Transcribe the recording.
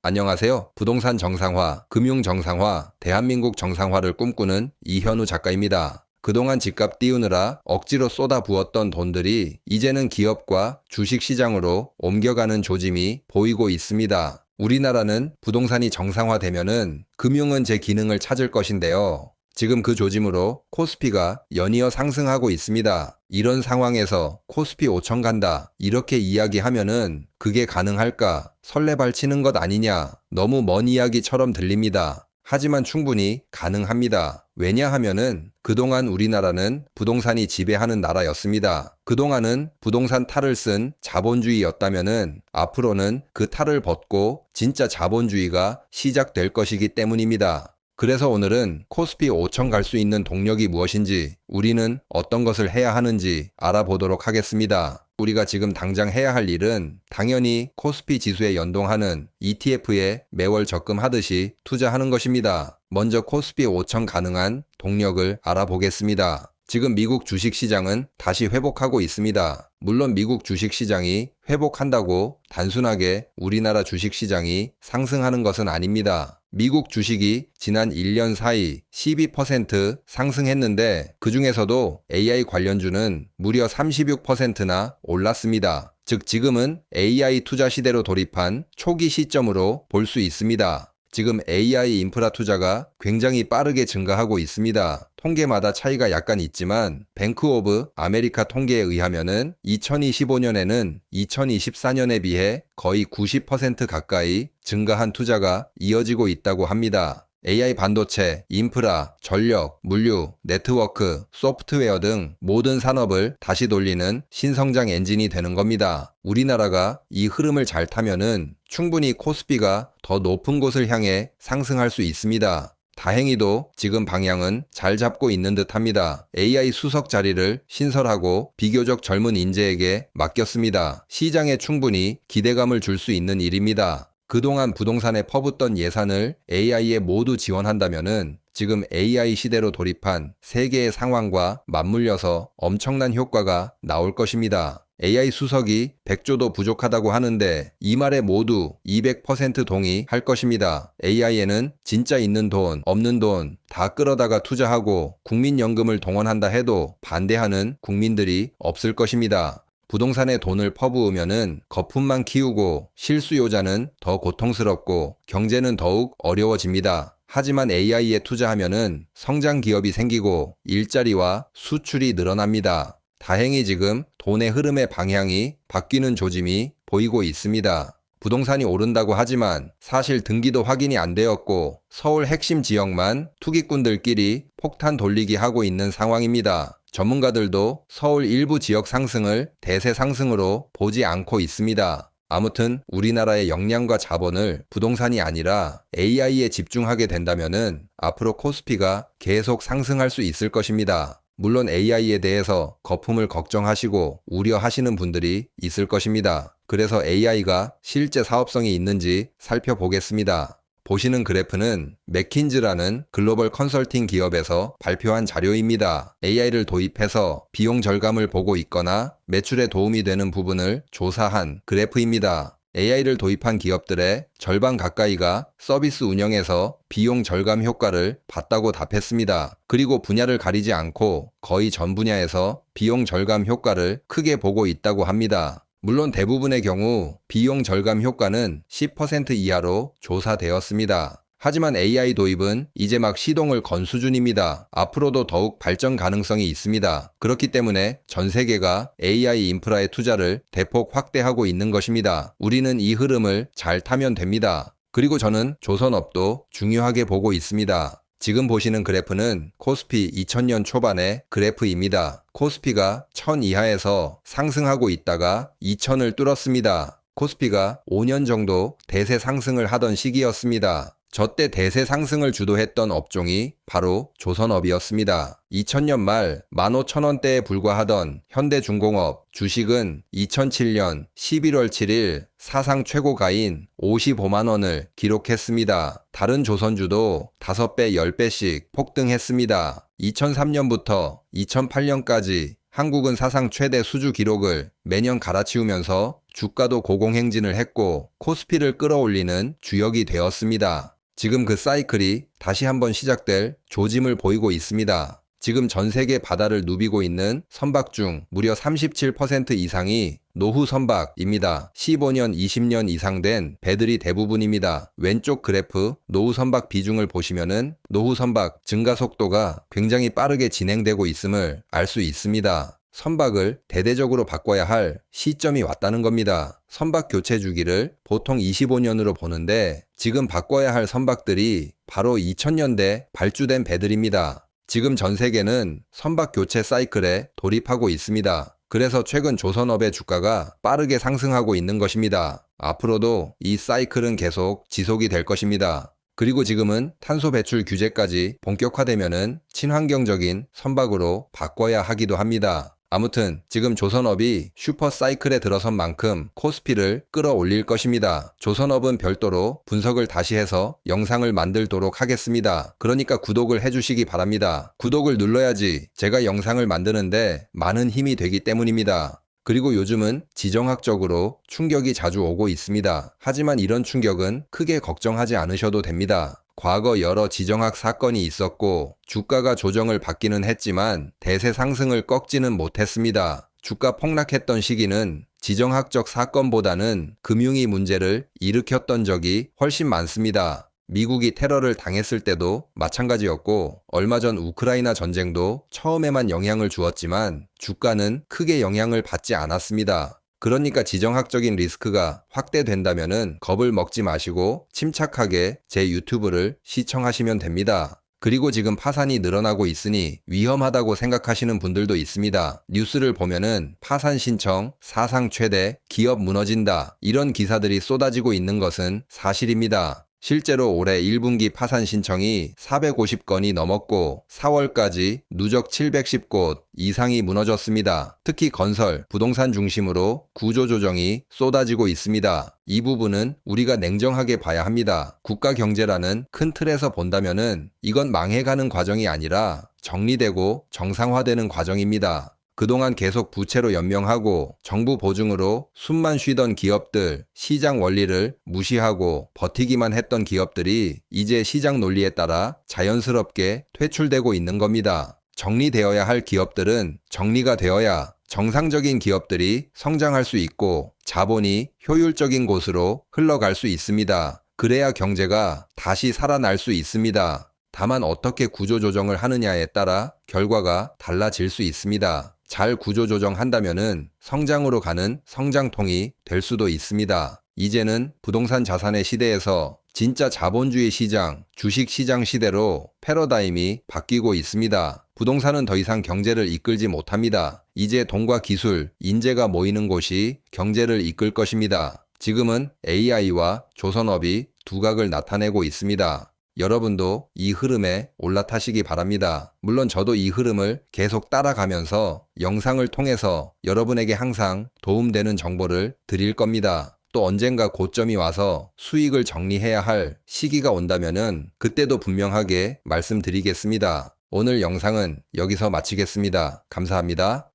안녕하세요. 부동산 정상화, 금융 정상화, 대한민국 정상화를 꿈꾸는 이현우 작가입니다. 그동안 집값 띄우느라 억지로 쏟아부었던 돈들이 이제는 기업과 주식시장으로 옮겨가는 조짐이 보이고 있습니다. 우리나라는 부동산이 정상화되면은 금융은 제 기능을 찾을 것인데요. 지금 그 조짐으로 코스피가 연이어 상승하고 있습니다. 이런 상황에서 코스피 5천 간다 이렇게 이야기하면은 그게 가능할까? 설레발치는 것 아니냐? 너무 먼 이야기처럼 들립니다. 하지만 충분히 가능합니다. 왜냐하면은 그동안 우리나라는 부동산이 지배하는 나라였습니다. 그동안은 부동산 탈을 쓴 자본주의였다면은 앞으로는 그 탈을 벗고 진짜 자본주의가 시작될 것이기 때문입니다. 그래서 오늘은 코스피 5천 갈 수 있는 동력이 무엇인지, 우리는 어떤 것을 해야 하는지 알아보도록 하겠습니다. 우리가 지금 당장 해야 할 일은 당연히 코스피 지수에 연동하는 ETF에 매월 적금하듯이 투자하는 것입니다. 먼저 코스피 5천 가능한 동력을 알아보겠습니다. 지금 미국 주식시장은 다시 회복하고 있습니다. 물론 미국 주식시장이 회복한다고 단순하게 우리나라 주식시장이 상승하는 것은 아닙니다. 미국 주식이 지난 1년 사이 12% 상승했는데 그 중에서도 AI 관련주는 무려 36%나 올랐습니다. 즉 지금은 AI 투자 시대로 돌입한 초기 시점으로 볼 수 있습니다. 지금 AI 인프라 투자가 굉장히 빠르게 증가하고 있습니다. 통계마다 차이가 약간 있지만 뱅크 오브 아메리카 통계에 의하면은 2025년에는 2024년에 비해 거의 90% 가까이 증가한 투자가 이어지고 있다고 합니다. AI 반도체, 인프라, 전력, 물류, 네트워크, 소프트웨어 등 모든 산업을 다시 돌리는 신성장 엔진이 되는 겁니다. 우리나라가 이 흐름을 잘 타면은 충분히 코스피가 더 높은 곳을 향해 상승할 수 있습니다. 다행히도 지금 방향은 잘 잡고 있는 듯 합니다. AI 수석 자리를 신설하고 비교적 젊은 인재에게 맡겼습니다. 시장에 충분히 기대감을 줄 수 있는 일입니다. 그동안 부동산에 퍼붓던 예산을 AI에 모두 지원한다면은 지금 AI 시대로 돌입한 세계의 상황과 맞물려서 엄청난 효과가 나올 것입니다. AI 수석이 100조도 부족하다고 하는데 이 말에 모두 200% 동의할 것입니다. AI에는 진짜 있는 돈, 없는 돈 다 끌어다가 투자하고 국민연금을 동원한다 해도 반대하는 국민들이 없을 것입니다. 부동산에 돈을 퍼부으면은 거품만 키우고 실수요자는 더 고통스럽고 경제는 더욱 어려워집니다. 하지만 AI에 투자하면은 성장 기업이 생기고 일자리와 수출이 늘어납니다. 다행히 지금 돈의 흐름의 방향이 바뀌는 조짐이 보이고 있습니다. 부동산이 오른다고 하지만 사실 등기도 확인이 안 되었고 서울 핵심 지역만 투기꾼들끼리 폭탄 돌리기 하고 있는 상황입니다. 전문가들도 서울 일부 지역 상승을 대세 상승으로 보지 않고 있습니다. 아무튼 우리나라의 역량과 자본을 부동산이 아니라 AI에 집중하게 된다면은 앞으로 코스피가 계속 상승할 수 있을 것입니다. 물론 AI에 대해서 거품을 걱정하시고 우려하시는 분들이 있을 것입니다. 그래서 AI가 실제 사업성이 있는지 살펴보겠습니다. 보시는 그래프는 맥킨즈라는 글로벌 컨설팅 기업에서 발표한 자료입니다. AI를 도입해서 비용 절감을 보고 있거나 매출에 도움이 되는 부분을 조사한 그래프입니다. AI를 도입한 기업들의 절반 가까이가 서비스 운영에서 비용 절감 효과를 봤다고 답했습니다. 그리고 분야를 가리지 않고 거의 전 분야에서 비용 절감 효과를 크게 보고 있다고 합니다. 물론 대부분의 경우 비용 절감 효과는 10% 이하로 조사되었습니다. 하지만 AI 도입은 이제 막 시동을 건 수준입니다. 앞으로도 더욱 발전 가능성이 있습니다. 그렇기 때문에 전 세계가 AI 인프라의 투자를 대폭 확대하고 있는 것입니다. 우리는 이 흐름을 잘 타면 됩니다. 그리고 저는 조선업도 중요하게 보고 있습니다. 지금 보시는 그래프는 코스피 2000년 초반의 그래프입니다. 코스피가 1000 이하에서 상승하고 있다가 2000을 뚫었습니다. 코스피가 5년 정도 대세 상승을 하던 시기였습니다. 저때 대세 상승을 주도했던 업종이 바로 조선업이었습니다. 2000년 말 15,000원대에 불과하던 현대중공업 주식은 2007년 11월 7일 사상 최고가인 55만 원을 기록했습니다. 다른 조선주도 5배, 10배씩 폭등했습니다. 2003년부터 2008년까지 한국은 사상 최대 수주 기록을 매년 갈아치우면서 주가도 고공행진을 했고 코스피를 끌어올리는 주역이 되었습니다. 지금 그 사이클이 다시 한번 시작될 조짐을 보이고 있습니다. 지금 전 세계 바다를 누비고 있는 선박 중 무려 37% 이상이 노후 선박입니다. 15년, 20년 이상 된 배들이 대부분입니다. 왼쪽 그래프 노후 선박 비중을 보시면은 노후 선박 증가 속도가 굉장히 빠르게 진행되고 있음을 알 수 있습니다. 선박을 대대적으로 바꿔야 할 시점이 왔다는 겁니다. 선박 교체 주기를 보통 25년으로 보는데 지금 바꿔야 할 선박들이 바로 2000년대 발주된 배들입니다. 지금 전 세계는 선박 교체 사이클에 돌입하고 있습니다. 그래서 최근 조선업의 주가가 빠르게 상승하고 있는 것입니다. 앞으로도 이 사이클은 계속 지속이 될 것입니다. 그리고 지금은 탄소 배출 규제까지 본격화되면은 친환경적인 선박으로 바꿔야 하기도 합니다. 아무튼 지금 조선업이 슈퍼 사이클에 들어선 만큼 코스피를 끌어올릴 것입니다. 조선업은 별도로 분석을 다시 해서 영상을 만들도록 하겠습니다. 그러니까 구독을 해주시기 바랍니다. 구독을 눌러야지 제가 영상을 만드는데 많은 힘이 되기 때문입니다. 그리고 요즘은 지정학적으로 충격이 자주 오고 있습니다. 하지만 이런 충격은 크게 걱정하지 않으셔도 됩니다. 과거 여러 지정학 사건이 있었고 주가가 조정을 받기는 했지만 대세 상승을 꺾지는 못했습니다. 주가 폭락했던 시기는 지정학적 사건보다는 금융위 문제를 일으켰던 적이 훨씬 많습니다. 미국이 테러를 당했을 때도 마찬가지였고 얼마 전 우크라이나 전쟁도 처음에만 영향을 주었지만 주가는 크게 영향을 받지 않았습니다. 그러니까 지정학적인 리스크가 확대된다면은 겁을 먹지 마시고 침착하게 제 유튜브를 시청하시면 됩니다. 그리고 지금 파산이 늘어나고 있으니 위험하다고 생각하시는 분들도 있습니다. 뉴스를 보면은 파산 신청 사상 최대 기업 무너진다 이런 기사들이 쏟아지고 있는 것은 사실입니다. 실제로 올해 1분기 파산 신청이 450건이 넘었고 4월까지 누적 710곳 이상이 무너졌습니다. 특히 건설, 부동산 중심으로 구조조정이 쏟아지고 있습니다. 이 부분은 우리가 냉정하게 봐야 합니다. 국가 경제라는 큰 틀에서 본다면은 이건 망해가는 과정이 아니라 정리되고 정상화되는 과정입니다. 그동안 계속 부채로 연명하고 정부 보증으로 숨만 쉬던 기업들, 시장 원리를 무시하고 버티기만 했던 기업들이 이제 시장 논리에 따라 자연스럽게 퇴출되고 있는 겁니다. 정리되어야 할 기업들은 정리가 되어야 정상적인 기업들이 성장할 수 있고 자본이 효율적인 곳으로 흘러갈 수 있습니다. 그래야 경제가 다시 살아날 수 있습니다. 다만 어떻게 구조조정을 하느냐에 따라 결과가 달라질 수 있습니다. 잘 구조조정한다면은 성장으로 가는 성장통이 될 수도 있습니다. 이제는 부동산 자산의 시대에서 진짜 자본주의 시장, 주식시장 시대로 패러다임이 바뀌고 있습니다. 부동산은 더 이상 경제를 이끌지 못합니다. 이제 돈과 기술, 인재가 모이는 곳이 경제를 이끌 것입니다. 지금은 AI와 조선업이 두각을 나타내고 있습니다. 여러분도 이 흐름에 올라타시기 바랍니다. 물론 저도 이 흐름을 계속 따라가면서 영상을 통해서 여러분에게 항상 도움되는 정보를 드릴 겁니다. 또 언젠가 고점이 와서 수익을 정리해야 할 시기가 온다면은 그때도 분명하게 말씀드리겠습니다. 오늘 영상은 여기서 마치겠습니다. 감사합니다.